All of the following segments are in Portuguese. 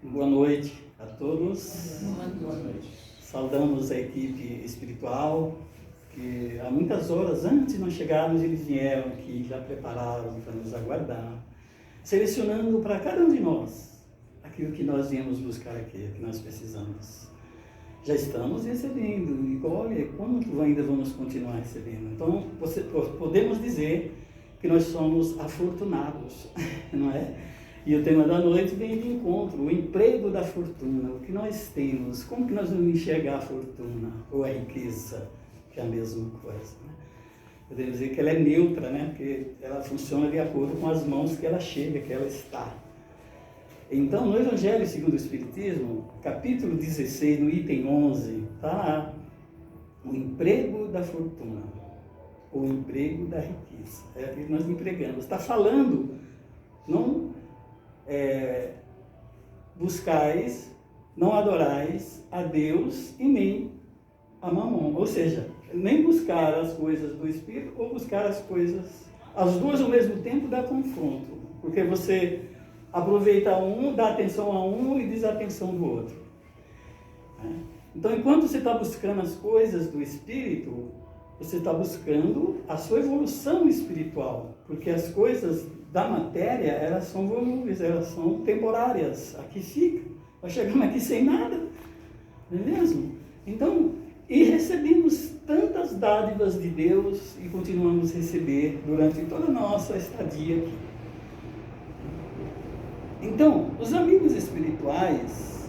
Boa noite a todos. Boa noite. Saudamos a equipe espiritual, que há muitas horas antes de nós chegarmos, eles vieram aqui, já prepararam para nos aguardar, selecionando para cada um de nós aquilo que nós viemos buscar aqui, que nós precisamos. Já estamos recebendo, e olha, quanto ainda vamos continuar recebendo? Então, podemos dizer que nós somos afortunados, não é? E o tema da noite vem de encontro, o emprego da fortuna, o que nós temos, como que nós vamos enxergar a fortuna ou a riqueza, que é a mesma coisa, né? Podemos dizer que ela é neutra, né? Porque ela funciona de acordo com as mãos que ela chega, que ela está. Então, no Evangelho segundo o Espiritismo, capítulo 16, no item 11, está lá, o emprego da fortuna, o emprego da riqueza. É aquilo que nós empregamos. Está falando, não buscais, não adorais a Deus e nem a Mamon. Ou seja, nem buscar as coisas do Espírito ou buscar as coisas, as duas ao mesmo tempo dá confronto. Porque você aproveita um, dá atenção a um e desatenção do outro. Então, enquanto você está buscando as coisas do Espírito, você está buscando a sua evolução espiritual. Porque as coisas da matéria, elas são volúveis, elas são temporárias. Aqui fica. Nós chegamos aqui sem nada. Não é mesmo? Então, e recebemos tantas dádivas de Deus e continuamos a receber durante toda a nossa estadia aqui. Então, os amigos espirituais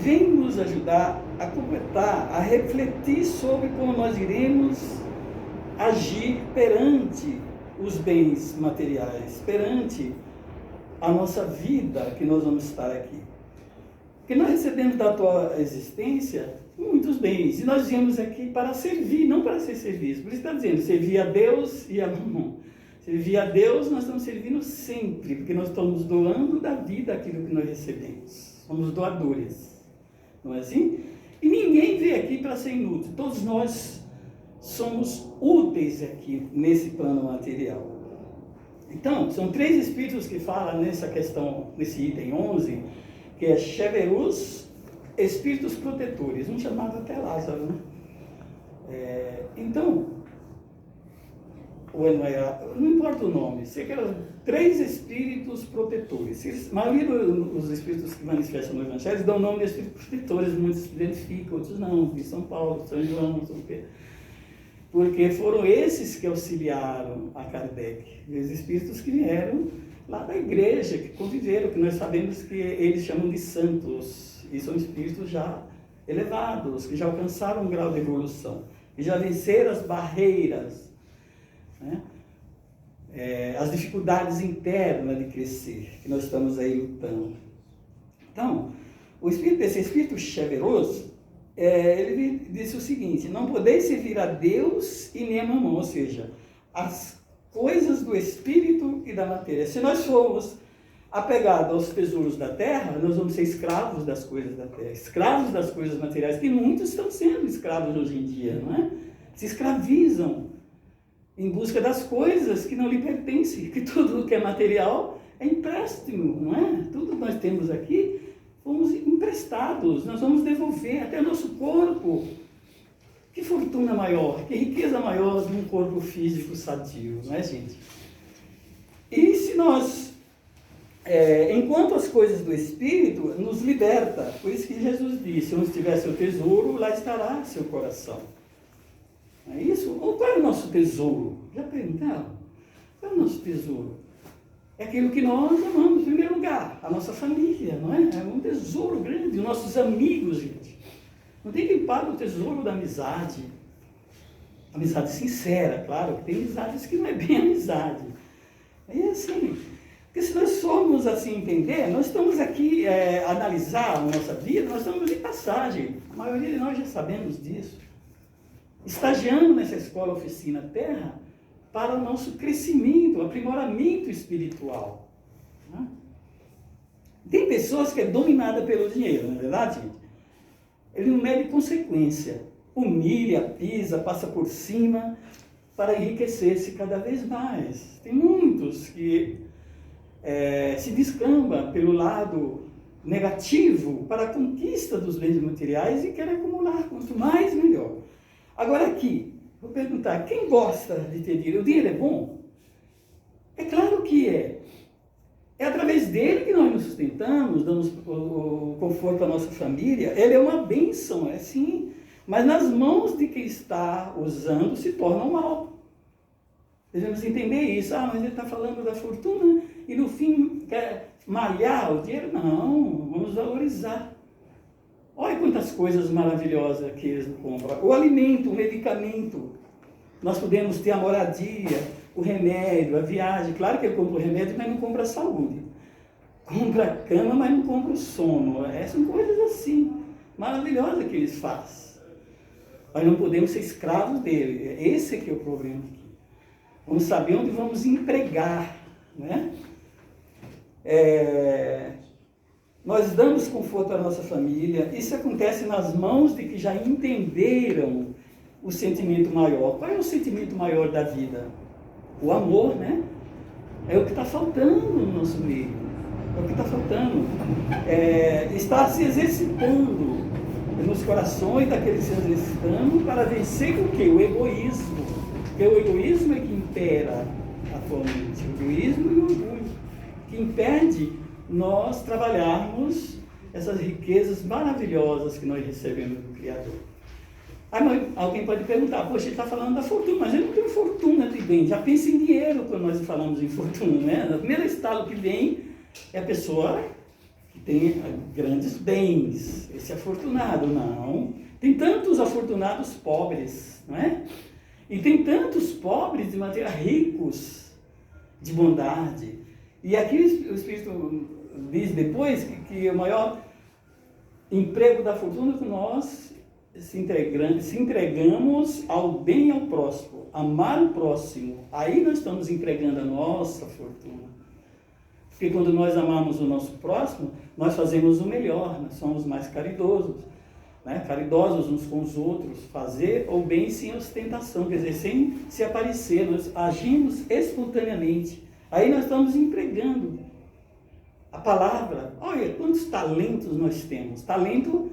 vêm nos ajudar a completar, a refletir sobre como nós iremos agir perante os bens materiais, perante a nossa vida que nós vamos estar aqui. Porque nós recebemos da atual existência muitos bens, e nós viemos aqui para servir, não para ser servidos. Por isso está dizendo, servir a Deus e a Mamon. Servir a Deus, nós estamos servindo sempre, porque nós estamos doando da vida aquilo que nós recebemos. Somos doadores, não é assim? E ninguém veio aqui para ser inútil, todos nós somos úteis aqui nesse plano material. Então, são 3 espíritos que falam nessa questão, nesse item 11, que é Cheverus, espíritos protetores, um chamado até Lázaro, né? Então, não importa o nome, sei que eram 3 espíritos protetores. A maioria dos espíritos que manifestam no Evangelho dão o nome de espíritos protetores, muitos se identificam, outros não, de São Paulo, São João, não sei o quê. Porque foram esses que auxiliaram a Kardec, os espíritos que vieram lá da igreja, que conviveram, que nós sabemos que eles chamam de santos, e são espíritos já elevados, que já alcançaram um grau de evolução, que já venceram as barreiras, né? As dificuldades internas de crescer, que nós estamos aí lutando. Então, esse espírito cheveroso, ele disse o seguinte: não podeis servir a Deus e nem a Mamon, ou seja, as coisas do espírito e da matéria. Se nós formos apegados aos tesouros da terra, nós vamos ser escravos das coisas da terra, escravos das coisas materiais, que muitos estão sendo escravos hoje em dia, não é? Se escravizam em busca das coisas que não lhe pertencem, que tudo que é material é empréstimo, não é? Tudo que nós temos aqui, fomos emprestados, nós vamos devolver até o nosso corpo. Que fortuna maior, que riqueza maior de um corpo físico sadio, não é, gente? E se nós, enquanto as coisas do Espírito nos liberta, por isso que Jesus disse, onde estiver seu tesouro, lá estará seu coração. Não é isso? Ou qual é o nosso tesouro? Já perguntaram? Qual é o nosso tesouro? É aquilo que nós amamos em primeiro lugar, a nossa família, não é? É um tesouro grande, os nossos amigos, gente. Não tem quem pague o tesouro da amizade. Amizade sincera, claro, que tem amizades que não é bem amizade. É assim, porque se nós formos assim entender, nós estamos aqui analisar a nossa vida, nós estamos de passagem. A maioria de nós já sabemos disso. Estagiando nessa escola oficina terra para o nosso crescimento, aprimoramento espiritual. Né? Tem pessoas que é dominada pelo dinheiro, não é verdade, gente? Ele não mede consequência. Humilha, pisa, passa por cima, para enriquecer-se cada vez mais. Tem muitos que se descambam pelo lado negativo para a conquista dos bens materiais e querem acumular, quanto mais melhor. Agora aqui, vou perguntar, quem gosta de ter dinheiro? O dinheiro é bom? É claro que é. É através dele que nós nos sustentamos, damos o conforto à nossa família. Ele é uma bênção, é sim. Mas nas mãos de quem está usando se torna um mal. Devemos entender isso. Mas ele está falando da fortuna e no fim quer malhar o dinheiro? Não, vamos valorizar. Olha quantas coisas maravilhosas que eles compram. O alimento, o medicamento. Nós podemos ter a moradia, o remédio, a viagem. Claro que ele compra o remédio, mas não compra a saúde. Compra a cama, mas não compra o sono. São coisas assim, maravilhosas que eles fazem. Nós não podemos ser escravos dele. Esse é que é o problema aqui. Vamos saber onde vamos empregar, né? Nós damos conforto à nossa família. Isso acontece nas mãos de que já entenderam o sentimento maior. Qual é o sentimento maior da vida? O amor, né? É o que está faltando no nosso meio. É o que está faltando. Está se exercitando nos corações daqueles que se exercitando para vencer o quê? O egoísmo. Porque o egoísmo é que impera atualmente. O egoísmo e o orgulho. Que impede nós trabalharmos essas riquezas maravilhosas que nós recebemos do Criador. Alguém pode perguntar, poxa, ele está falando da fortuna, mas eu não tenho fortuna de bem. Já pensa em dinheiro quando nós falamos em fortuna, né? O primeiro estado que vem é a pessoa que tem grandes bens. Esse é afortunado. Não. Tem tantos afortunados pobres, não é? E tem tantos pobres de maneira ricos de bondade. E aqui o Espírito diz depois que o maior emprego da fortuna é que nós se entregamos ao bem e ao próximo, amar o próximo. Aí nós estamos empregando a nossa fortuna. Porque quando nós amamos o nosso próximo, nós fazemos o melhor, nós somos mais caridosos, né? Caridosos uns com os outros, fazer o bem sem ostentação, quer dizer, sem se aparecer, nós agimos espontaneamente. Aí nós estamos empregando a palavra. Olha, quantos talentos nós temos. Talento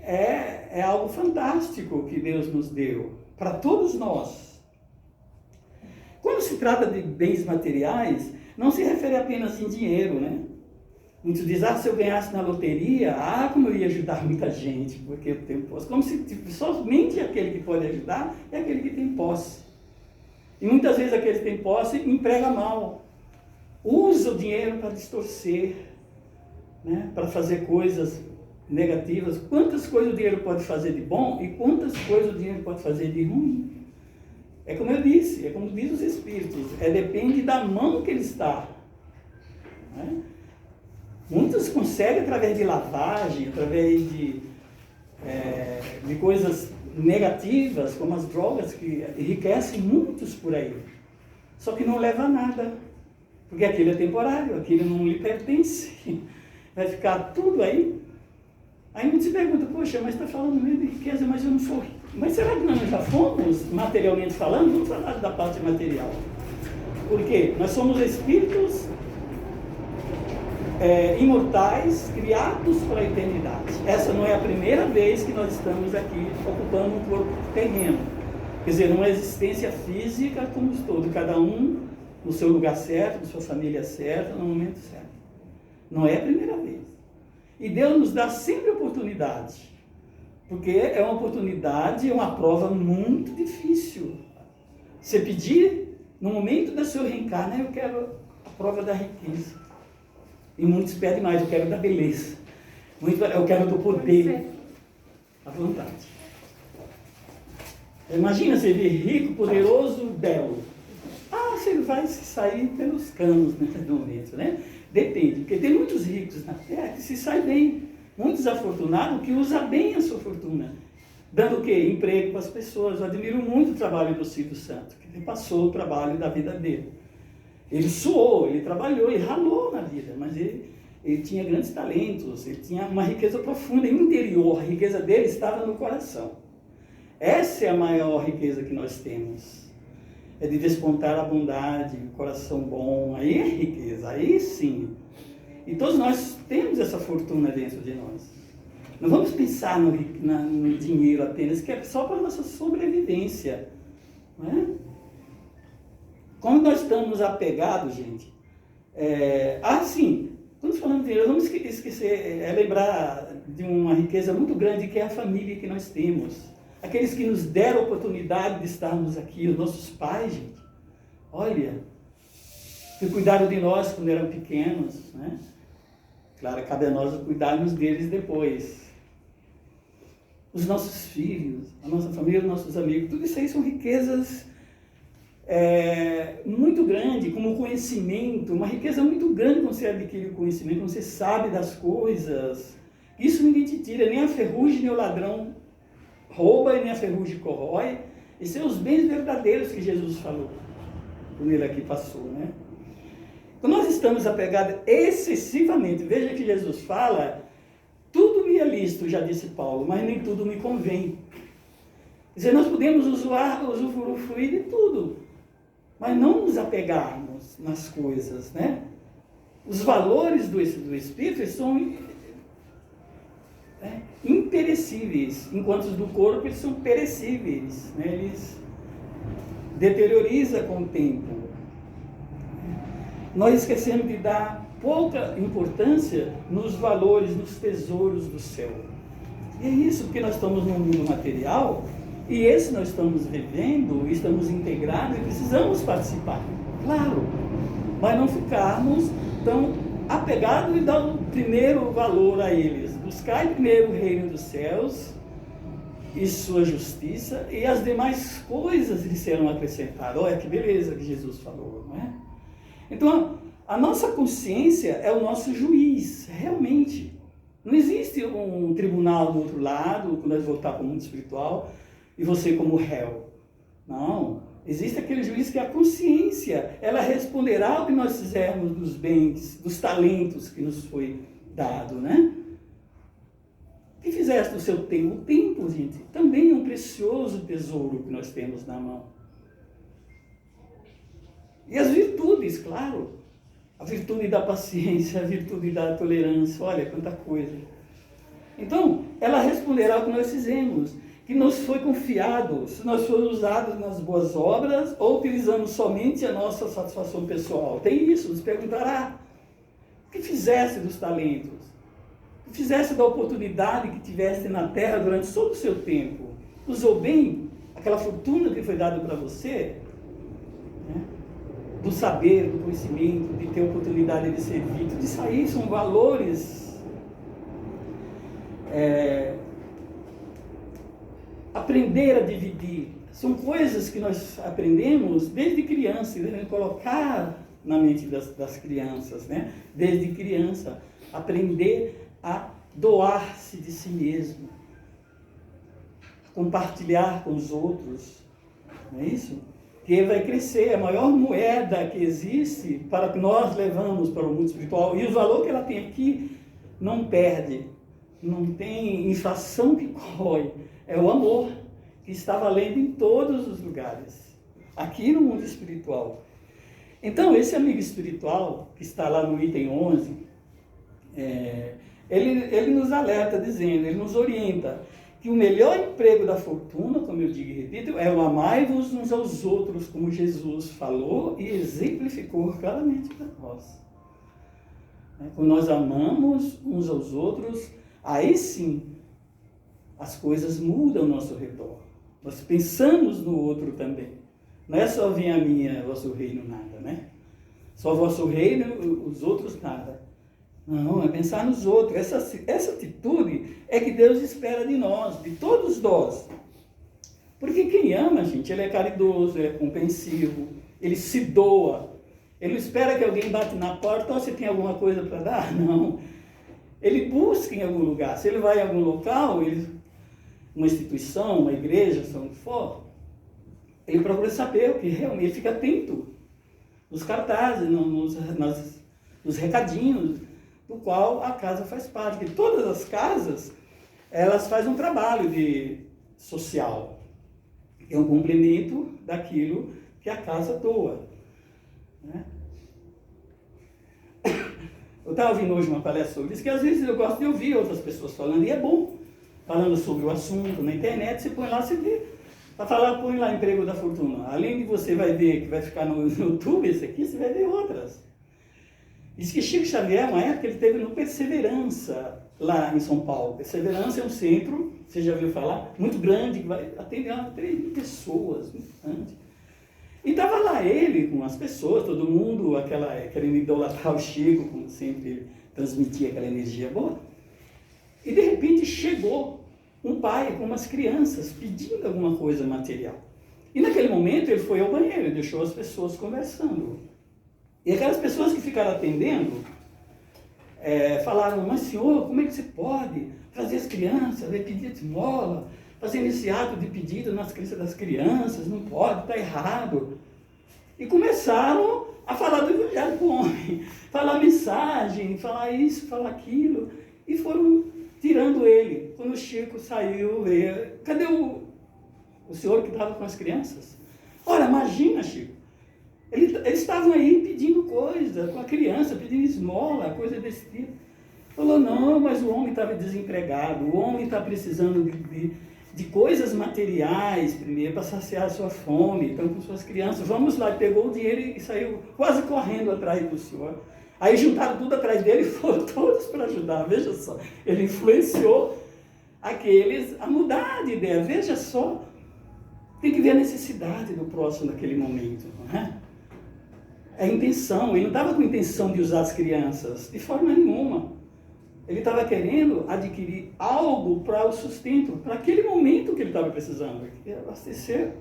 é algo fantástico que Deus nos deu, para todos nós. Quando se trata de bens materiais, não se refere apenas em dinheiro, né? Muitos dizem, se eu ganhasse na loteria, como eu ia ajudar muita gente, porque eu tenho posse. Como se somente aquele que pode ajudar é aquele que tem posse. E muitas vezes aquele que tem posse emprega mal. Usa o dinheiro para distorcer, né? Para fazer coisas negativas. Quantas coisas o dinheiro pode fazer de bom e quantas coisas o dinheiro pode fazer de ruim. É como eu disse, é como diz os Espíritos, depende da mão que ele está. Né? Muitos conseguem através de lavagem, através de coisas negativas, como as drogas, que enriquecem muitos por aí. Só que não leva a nada, porque aquilo é temporário, aquilo não lhe pertence. Vai ficar tudo aí. Aí muitos se perguntam, poxa, mas está falando mesmo de riqueza, mas eu não sou rico. Mas será que nós já fomos, materialmente falando? Vamos falar da parte material. Por quê? Nós somos espíritos imortais, criados para a eternidade. Essa não é a primeira vez que nós estamos aqui ocupando um corpo terreno. Quer dizer, numa existência física como todo, cada um no seu lugar certo, na sua família certa, no momento certo. Não é a primeira vez. E Deus nos dá sempre oportunidade. Porque é uma oportunidade, é uma prova muito difícil. Você pedir, no momento da sua reencarne, eu quero a prova da riqueza. E muitos pedem mais, eu quero da beleza. Eu quero do poder. A vontade. Imagina você vir rico, poderoso, belo. Você vai sair pelos canos nesse momento, né? Depende, porque tem muitos ricos na Terra que se saem bem. Muitos afortunados que usam bem a sua fortuna. Dando o quê? Emprego para as pessoas. Eu admiro muito o trabalho do Silvio Santos, que ele passou o trabalho da vida dele. Ele suou, ele trabalhou, ele ralou na vida, mas ele tinha grandes talentos, ele tinha uma riqueza profunda interior. A riqueza dele estava no coração. Essa é a maior riqueza que nós temos. é de despontar a bondade, o coração bom. Aí é riqueza, aí sim. E todos nós temos essa fortuna dentro de nós. Não vamos pensar no dinheiro apenas, que é só para a nossa sobrevivência. Não é? Como nós estamos apegados, gente, sim, quando falamos de dinheiro, não vamos esquecer, lembrar de uma riqueza muito grande que é a família que nós temos. Aqueles que nos deram a oportunidade de estarmos aqui, os nossos pais, gente. Olha, que cuidaram de nós quando eram pequenos, né? Claro, cabe a nós cuidarmos deles depois. Os nossos filhos, a nossa família, os nossos amigos, tudo isso aí são riquezas muito grandes, como o conhecimento, uma riqueza muito grande quando você adquire o conhecimento, quando você sabe das coisas. Isso ninguém te tira, nem a ferrugem, nem o ladrão rouba e nem a ferrugem corrói. Esses são os bens verdadeiros que Jesus falou, quando ele aqui passou, né? Então nós estamos apegados excessivamente. Veja que Jesus fala, tudo me é lícito, já disse Paulo, mas nem tudo me convém. Quer dizer, nós podemos usufruir de tudo, mas não nos apegarmos nas coisas, né? Os valores do Espírito são imperecíveis, enquanto os do corpo eles são perecíveis, né? Eles deteriorizam com o tempo. Nós esquecemos de dar pouca importância nos valores, nos tesouros do céu. E é isso, porque nós estamos num mundo material, e esse nós estamos vivendo, estamos integrados e precisamos participar, claro, mas não ficarmos tão apegados e dar o primeiro valor a eles. Buscar primeiro o reino dos céus e sua justiça, e as demais coisas lhe serão acrescentadas. Olha que beleza que Jesus falou, não é? Então, a nossa consciência é o nosso juiz, realmente. Não existe um tribunal do outro lado, quando nós voltar para o mundo espiritual, e você como réu. Não. Existe aquele juiz que é a consciência. Ela responderá ao que nós fizermos dos bens, dos talentos que nos foi dado, né? O que fizeste do seu tempo? O tempo, gente, também é um precioso tesouro que nós temos na mão. E as virtudes, claro. A virtude da paciência, a virtude da tolerância, olha quanta coisa. Então, ela responderá ao que nós fizemos, que nos foi confiado, se nós formos usados nas boas obras ou utilizamos somente a nossa satisfação pessoal. Tem isso, nos perguntará. O que fizeste dos talentos? O que fizeste da oportunidade que tiveste na terra durante todo o seu tempo? Usou bem aquela fortuna que foi dada para você? Né? Do saber, do conhecimento, de ter oportunidade de servir, tudo isso aí são valores aprender a dividir, são coisas que nós aprendemos desde criança, devemos colocar na mente das crianças, né? Desde criança, aprender a doar-se de si mesmo, compartilhar com os outros, não é isso? Que vai crescer, a maior moeda que existe para que nós levamos para o mundo espiritual, e o valor que ela tem aqui não perde, não tem inflação que corrói, é o amor, que está valendo em todos os lugares, aqui no mundo espiritual. Então, esse amigo espiritual, que está lá no item 11, ele nos alerta, dizendo, ele nos orienta, que o melhor emprego da fortuna, como eu digo e repito, é o amai-vos uns aos outros, como Jesus falou e exemplificou claramente para nós. Quando nós amamos uns aos outros, aí sim, as coisas mudam ao nosso redor. Nós pensamos no outro também. Não é só vir a minha, vosso reino, nada, né? Só vosso reino, os outros, nada. Não, é pensar nos outros. Essa atitude é que Deus espera de nós, de todos nós. Porque quem ama, gente, ele é caridoso, ele é compreensivo, ele se doa. Ele não espera que alguém bate na porta, ou você tem alguma coisa para dar? Não. Ele busca em algum lugar. Se ele vai em algum local, uma instituição, uma igreja, se onde for, ele procura saber o que realmente, ele fica atento nos cartazes, nos recadinhos, do qual a casa faz parte. Porque todas as casas, elas fazem um trabalho social, é um complemento daquilo que a casa doa. Né? Eu estava ouvindo hoje uma palestra sobre isso, que às vezes eu gosto de ouvir outras pessoas falando, e é bom, falando sobre o assunto na internet, você põe lá, você vê. Para falar, põe lá Emprego da Fortuna. Além de você vai ver que vai ficar no YouTube, esse aqui, você vai ver outras. Diz que Chico Xavier, uma época, ele teve no Perseverança, lá em São Paulo. Perseverança é um centro, você já ouviu falar, muito grande, que vai atender umas 3.000 pessoas, muito grande. E estava lá ele, com as pessoas, todo mundo, querendo idolatrar o Chico, como sempre ele transmitia aquela energia boa. E de repente chegou um pai com umas crianças pedindo alguma coisa material. E naquele momento ele foi ao banheiro e deixou as pessoas conversando. E aquelas pessoas que ficaram atendendo falaram, mas senhor, como é que você pode trazer as crianças, pedir esmola, fazendo esse ato de pedido nas crenças das crianças, não pode, está errado. E começaram a falar do evangelho para o homem, falar mensagem, falar isso, falar aquilo, e foram tirando ele. Quando o Chico saiu, cadê o senhor que estava com as crianças? Olha, imagina, Chico, eles estavam aí pedindo coisa, com a criança, pedindo esmola, coisa desse tipo. Falou, não, mas o homem estava desempregado, o homem está precisando de coisas materiais primeiro, para saciar a sua fome, então com suas crianças. Vamos lá, pegou o dinheiro e saiu quase correndo atrás do senhor. Aí juntaram tudo atrás dele e foram todos para ajudar, veja só. Ele influenciou aqueles a mudar de ideia, veja só. Tem que ver a necessidade do próximo naquele momento, não é? É a intenção, ele não estava com intenção de usar as crianças, de forma nenhuma. Ele estava querendo adquirir algo para o sustento, para aquele momento que ele estava precisando, que era abastecer.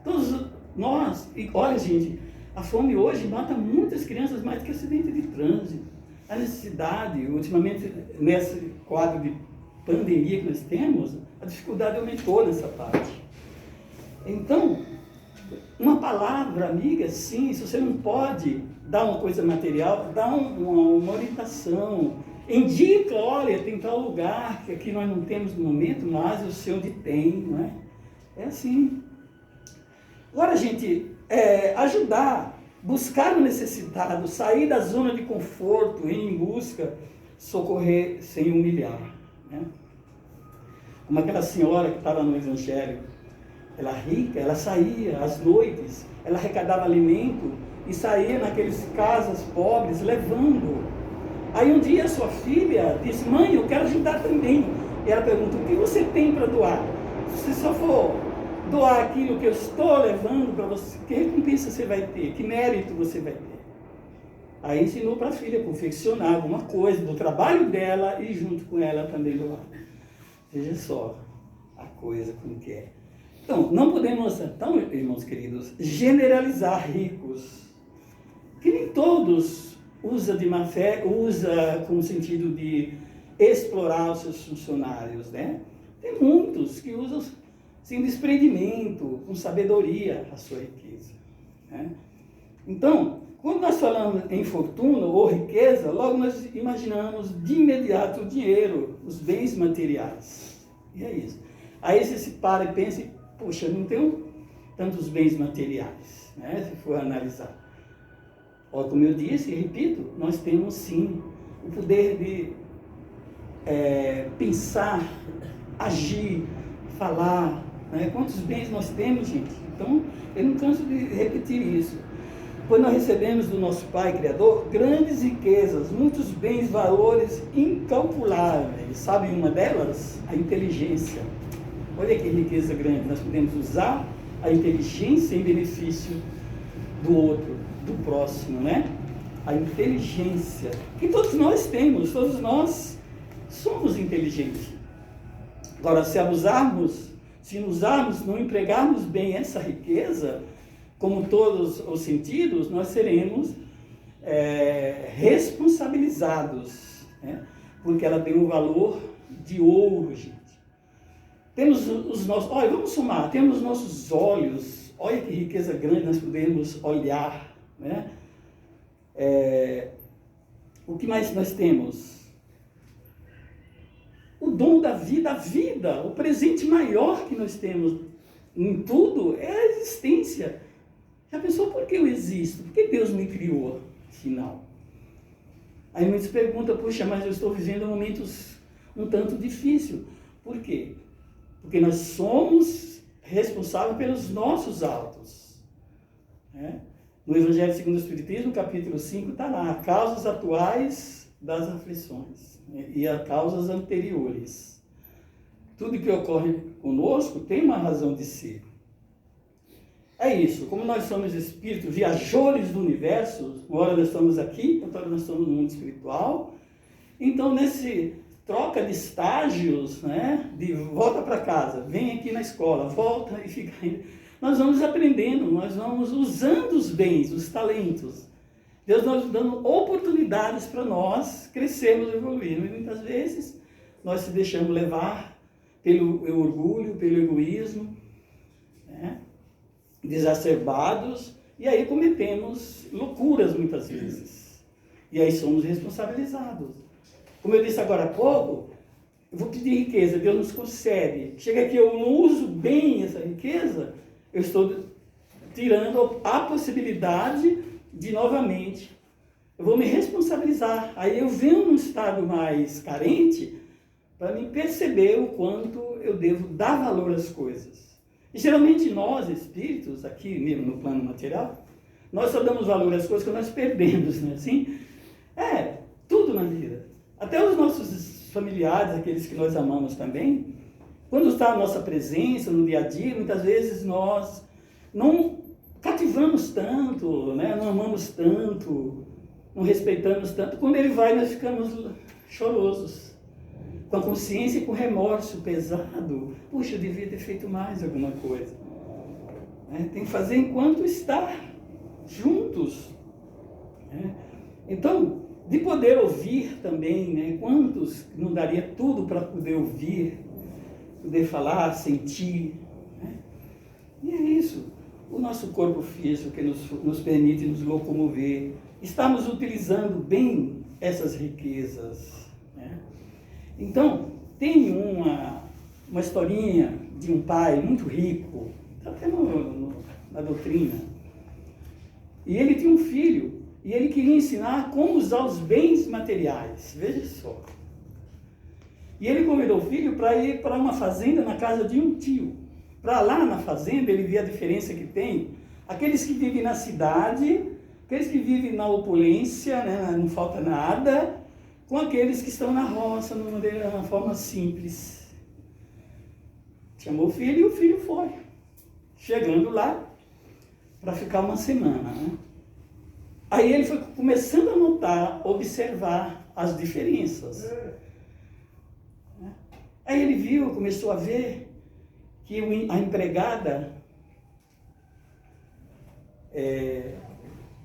Todos nós, e olha gente, a fome hoje mata muitas crianças mais que acidente de trânsito. A necessidade, ultimamente, nesse quadro de pandemia que nós temos, a dificuldade aumentou nessa parte. Então, uma palavra amiga, sim, se você não pode dar uma coisa material, dá uma orientação, indica, olha, tem tal lugar que aqui nós não temos no momento, mas eu sei onde tem, não é? É assim. Agora, gente, ajudar, buscar o necessitado, sair da zona de conforto, ir em busca, socorrer sem humilhar, né? Como aquela senhora que estava no Evangelho, ela rica, ela saía às noites, ela arrecadava alimento e saía naqueles casas pobres levando. Aí um dia sua filha disse, mãe, eu quero ajudar também. E ela pergunta, o que você tem para doar? Se só for doar aquilo que eu estou levando para você, que recompensa você vai ter? Que mérito você vai ter? Aí ensinou para a filha confeccionar alguma coisa do trabalho dela e junto com ela também doar. Veja só a coisa como que é. Então, não podemos, então, irmãos queridos, generalizar ricos, que nem todos usa de má fé, usa com o sentido de explorar os seus funcionários, né? Tem muitos que usam sem desprendimento, com sabedoria a sua riqueza, né? Então, quando nós falamos em fortuna ou riqueza, logo nós imaginamos de imediato o dinheiro, os bens materiais. E é isso. Aí você se para e pensa, poxa, eu não tenho tantos bens materiais, né? Se for analisar. Ó, como eu disse e repito, nós temos sim o poder de pensar, agir, falar, né? Quantos bens nós temos, gente? Então, eu não canso de repetir isso. Quando nós recebemos do nosso Pai Criador grandes riquezas, muitos bens, valores incalculáveis. Sabe uma delas? A inteligência. Olha que riqueza grande. Nós podemos usar a inteligência em benefício do outro, do próximo, né? A inteligência que todos nós temos, todos nós somos inteligentes. Agora, se abusarmos, se usarmos, não empregarmos bem essa riqueza, como todos os sentidos, nós seremos responsabilizados, né? Porque ela tem um valor de ouro, gente. Temos os nossos, olha, vamos somar, temos nossos olhos, olha que riqueza grande nós podemos olhar, né? O que mais nós temos? O dom da vida, a vida, o presente maior que nós temos em tudo é a existência. Já pensou por que eu existo? Por que Deus me criou, afinal? Aí muitos perguntam, puxa, mas eu estou vivendo momentos um tanto difíceis. Por quê? Porque nós somos responsáveis pelos nossos atos. Né? No Evangelho segundo o Espiritismo, capítulo 5, está lá, causas atuais das aflições, né? E as causas anteriores. Tudo que ocorre conosco tem uma razão de ser. É isso, como nós somos espíritos viajores do universo, agora nós estamos aqui, outra hora nós estamos no mundo espiritual, então nesse troca de estágios, né, de volta para casa, vem aqui na escola, volta e fica aí, nós vamos aprendendo, nós vamos usando os bens, os talentos. Deus nos dando oportunidades para nós crescermos e evoluirmos. E muitas vezes nós se deixamos levar pelo orgulho, pelo egoísmo, né? Exacerbados, e aí cometemos loucuras muitas vezes. E aí somos responsabilizados. Como eu disse agora há pouco, eu vou pedir riqueza, Deus nos concede. Chega aqui, eu não uso bem essa riqueza, eu estou tirando a possibilidade de novamente, eu vou me responsabilizar. Aí eu venho num estado mais carente para me perceber o quanto eu devo dar valor às coisas. E geralmente nós, espíritos, aqui mesmo no plano material, nós só damos valor às coisas que nós perdemos, né? Assim, tudo na vida. Até os nossos familiares, aqueles que nós amamos também, quando está a nossa presença no dia a dia, muitas vezes nós não cativamos tanto, né? Não amamos tanto, não respeitamos tanto. Quando ele vai, nós ficamos chorosos, com a consciência e com o remorso pesado. Puxa, eu devia ter feito mais alguma coisa. Tem que fazer enquanto está juntos. Então, de poder ouvir também, né? Quantos não daria tudo para poder ouvir, poder falar, sentir. Né? E é isso. O nosso corpo físico que nos permite nos locomover. Estamos utilizando bem essas riquezas. Né? Então, tem uma historinha de um pai muito rico, está até na doutrina, e ele tinha um filho, e ele queria ensinar como usar os bens materiais, veja só. E ele convidou o filho para ir para uma fazenda na casa de um tio. Para lá na fazenda, ele via a diferença que tem, aqueles que vivem na cidade, aqueles que vivem na opulência, né, não falta nada, com aqueles que estão na roça, de uma forma simples. Chamou o filho e o filho foi. Chegando lá, para ficar uma semana. Né? Aí ele foi começando a notar, observar as diferenças. Aí ele viu, começou a ver que a empregada,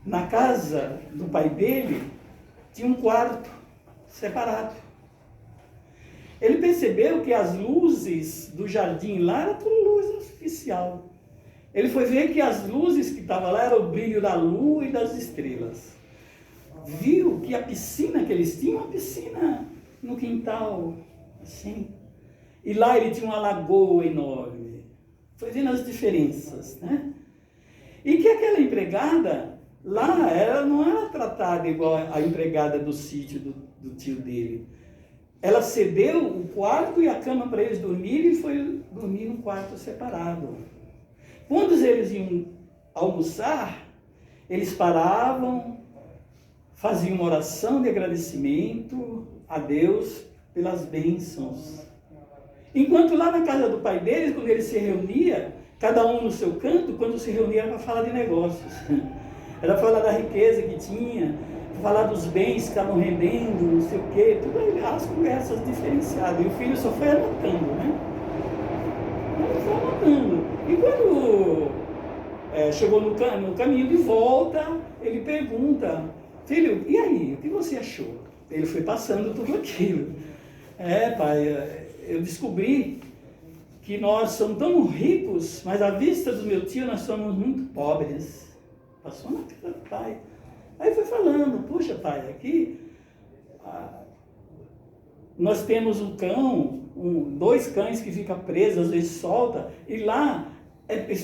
na casa do pai dele, tinha um quarto separado. Ele percebeu que as luzes do jardim lá eram tudo luz artificial. Ele foi ver que as luzes que estavam lá eram o brilho da lua e das estrelas. Viu que a piscina que eles tinham, uma piscina no quintal, assim. E lá ele tinha uma lagoa enorme. Foi vendo as diferenças, né? E que aquela empregada, lá, ela não era tratada igual a empregada do sítio do tio dele. Ela cedeu o quarto e a cama para eles dormirem e foi dormir num quarto separado. Quando eles iam almoçar, eles paravam, faziam uma oração de agradecimento a Deus pelas bênçãos. Enquanto lá na casa do pai deles, quando eles se reuniam, cada um no seu canto, quando se reunia era para falar de negócios. Era falar da riqueza que tinha, falar dos bens que estavam rendendo, não sei o quê, tudo aí, as conversas diferenciadas. E o filho só foi anotando, né? Ele foi anotando. E quando chegou no caminho de volta, ele pergunta, filho, e aí, o que você achou? Ele foi passando tudo aquilo. Pai, eu descobri que nós somos tão ricos, mas à vista do meu tio nós somos muito pobres. Passou na cara do pai. Aí foi falando, puxa pai, aqui nós temos um cão, dois cães que ficam presos, às vezes solta, e lá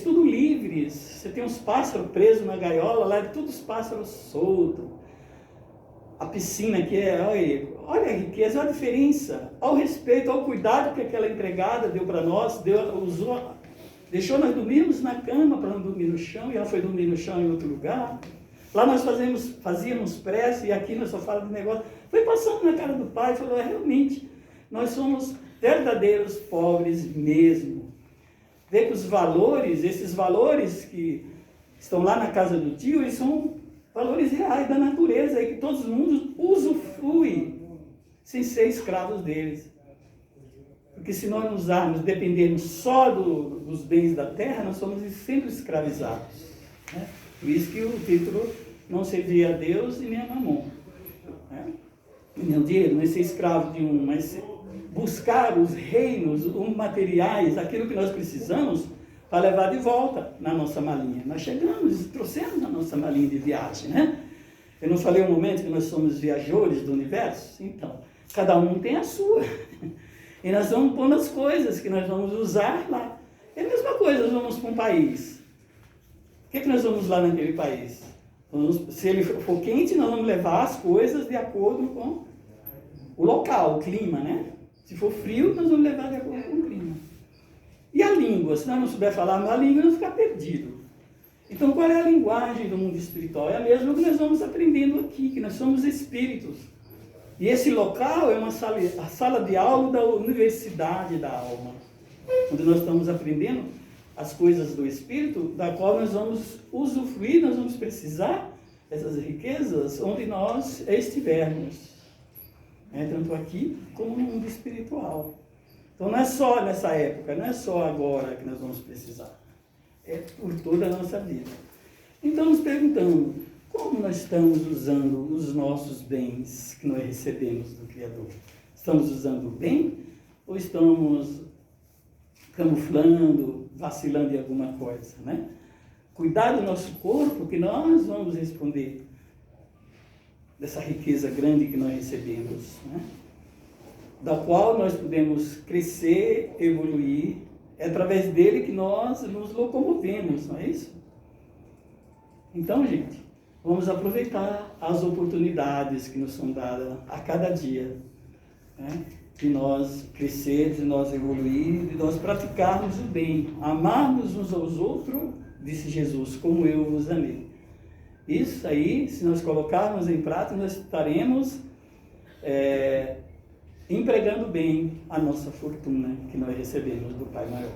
tudo livres. Você tem uns pássaros presos na gaiola, lá é todos os pássaros soltos. A piscina aqui olha a riqueza, olha a diferença, olha o respeito, olha o cuidado que aquela empregada deu para nós, deixou nós dormirmos na cama para não dormir no chão, e ela foi dormir no chão em outro lugar. Lá nós fazíamos prece, e aqui nós só falamos de negócio. Foi passando na cara do pai e falou, realmente, nós somos verdadeiros pobres mesmo. Vê que os valores, esses valores que estão lá na casa do tio, eles são valores reais da natureza, e que todo mundo usufrui sem ser escravos deles. Porque se nós usarmos, dependermos só dos bens da terra, nós somos sempre escravizados. Né? Por isso que o título não servia a Deus e nem a Mamon. Né? E nem o dinheiro, não é ser escravo de um, mas buscar os reinos, os materiais, aquilo que nós precisamos, para levar de volta na nossa malinha. Nós chegamos e trouxemos a nossa malinha de viagem, né? Eu não falei um momento que nós somos viajores do universo? Então, cada um tem a sua. E nós vamos pondo as coisas que nós vamos usar lá. É a mesma coisa, nós vamos para um país. O que nós vamos lá naquele país? Se ele for quente, nós vamos levar as coisas de acordo com o local, o clima, né? Se for frio, nós vamos levar de acordo com o clima. E a língua? Se nós não souber falar a língua, nós vamos ficar perdidos. Então, qual é a linguagem do mundo espiritual? É a mesma que nós vamos aprendendo aqui, que nós somos espíritos. E esse local é a sala de aula da Universidade da Alma, onde nós estamos aprendendo as coisas do Espírito, da qual nós vamos usufruir, nós vamos precisar dessas riquezas onde nós estivermos. Tanto aqui como no mundo espiritual. Então não é só nessa época, não é só agora que nós vamos precisar. É por toda a nossa vida. Então nos perguntamos, como nós estamos usando os nossos bens que nós recebemos do Criador? Estamos usando bem ou estamos camuflando, vacilando em alguma coisa, né? Cuidar do nosso corpo, que nós vamos responder dessa riqueza grande que nós recebemos, né? Da qual nós podemos crescer, evoluir, é através dele que nós nos locomovemos, não é isso? Então, gente, vamos aproveitar as oportunidades que nos são dadas a cada dia, né? De nós crescer, de nós evoluir, de nós praticarmos o bem, amarmos uns aos outros, disse Jesus, como eu vos amei. Isso aí, se nós colocarmos em prática, nós estaremos empregando bem a nossa fortuna que nós recebemos do Pai Maior.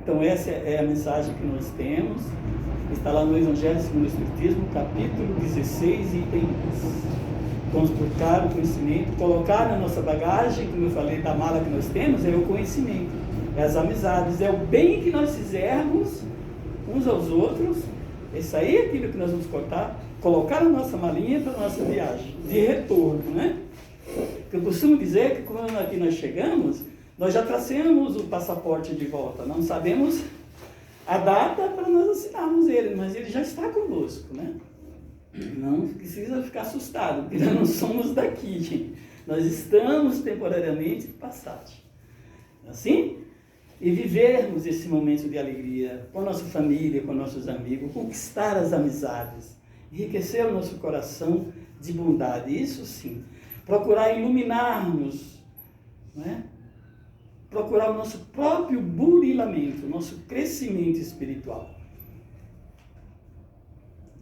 Então essa é a mensagem que nós temos, está lá no Evangelho segundo o Espiritismo, capítulo 16, item 1. Transportar o conhecimento, colocar na nossa bagagem, como eu falei, da mala que nós temos, é o conhecimento, é as amizades, é o bem que nós fizermos uns aos outros. Isso aí é aquilo que nós vamos colocar na nossa malinha para a nossa viagem, de retorno, né? Eu costumo dizer que quando aqui nós chegamos, nós já tracemos o passaporte de volta, não sabemos a data para nós assinarmos ele, mas ele já está conosco, né? Não precisa ficar assustado, porque nós não somos daqui, gente. Nós estamos temporariamente de passagem. Assim? E vivermos esse momento de alegria com a nossa família, com nossos amigos, conquistar as amizades, enriquecer o nosso coração de bondade, isso sim. Procurar iluminarmos, né? Procurar o nosso próprio burilamento, o nosso crescimento espiritual.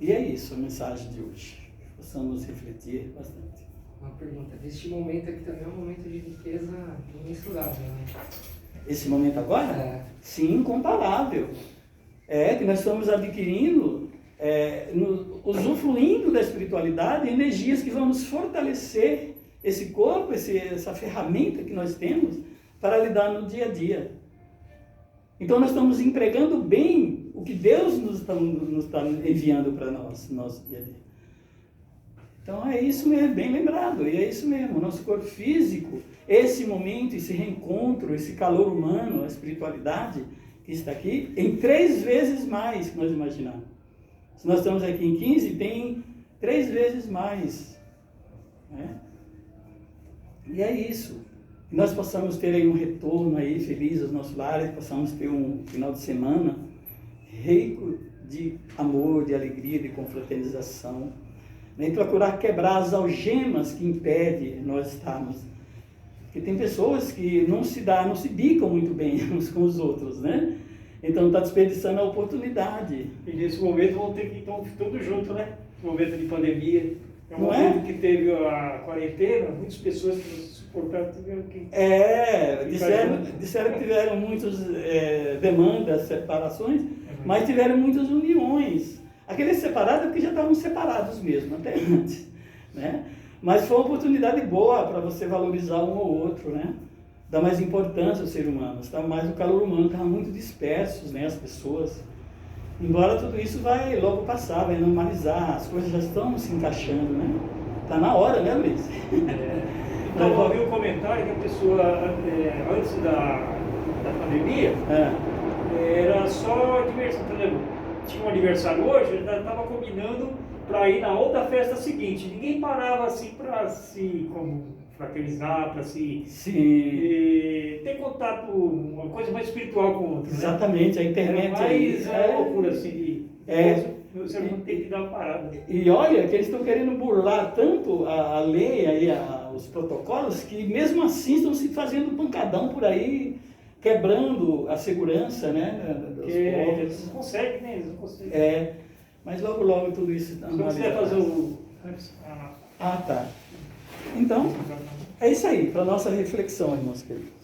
E é isso a mensagem de hoje. Possamos refletir bastante. Uma pergunta. Este momento aqui também é um momento de riqueza imensurável, né? Esse momento agora? Sim, incomparável. Que nós estamos adquirindo, usufruindo da espiritualidade, energias que vamos fortalecer esse corpo, essa ferramenta que nós temos para lidar no dia a dia. Então nós estamos empregando bem o que Deus nos está enviando para nós, no nosso dia a dia. Então é isso mesmo, bem lembrado, e é isso mesmo, o nosso corpo físico, esse momento, esse reencontro, esse calor humano, a espiritualidade que está aqui, em 3 vezes mais que nós imaginamos. Se nós estamos aqui em 15, tem 3 vezes mais. Né? E é isso. que nós possamos ter aí um retorno aí feliz aos nossos lares, possamos ter um final de semana rico de amor, de alegria, de confraternização, né? E procurar quebrar as algemas que impedem nós estarmos. Porque tem pessoas que não se bicam muito bem uns com os outros, né? Então está desperdiçando a oportunidade. E nesse momento vão ter que estar todos juntos, né? No momento de pandemia. É um Não momento é? que teve a quarentena, muitas pessoas que não se suportaram tiveram que... Disseram que tiveram muitas demandas, separações, mas tiveram muitas uniões. Aqueles separados é porque já estavam separados mesmo, até antes, né? Mas foi uma oportunidade boa para você valorizar um ou outro, né? Dar mais importância ao ser humano, está mais o calor humano, estavam muito dispersos, né, as pessoas. Embora tudo isso vai logo passar, vai normalizar, as coisas já estão se encaixando, né? Está na hora, né, Luiz? Então, eu ouvi um comentário que a pessoa, antes da pandemia, era só diversão. Por exemplo, tinha um aniversário hoje, ele estava combinando para ir na outra festa seguinte. Ninguém parava assim para se fraternizar, para se ter contato, uma coisa mais espiritual com o outro. Exatamente, né? a internet. É loucura assim. Você não tem que dar uma parada. E olha que eles estão querendo burlar tanto a lei, aí, os protocolos, que mesmo assim estão se fazendo pancadão por aí, quebrando a segurança, né, dos povos. Eles não conseguem, né? Eles não conseguem. Mas logo, logo tudo isso... Se você quiser fazer o... Tá. Então, é isso aí, para a nossa reflexão, irmãos queridos.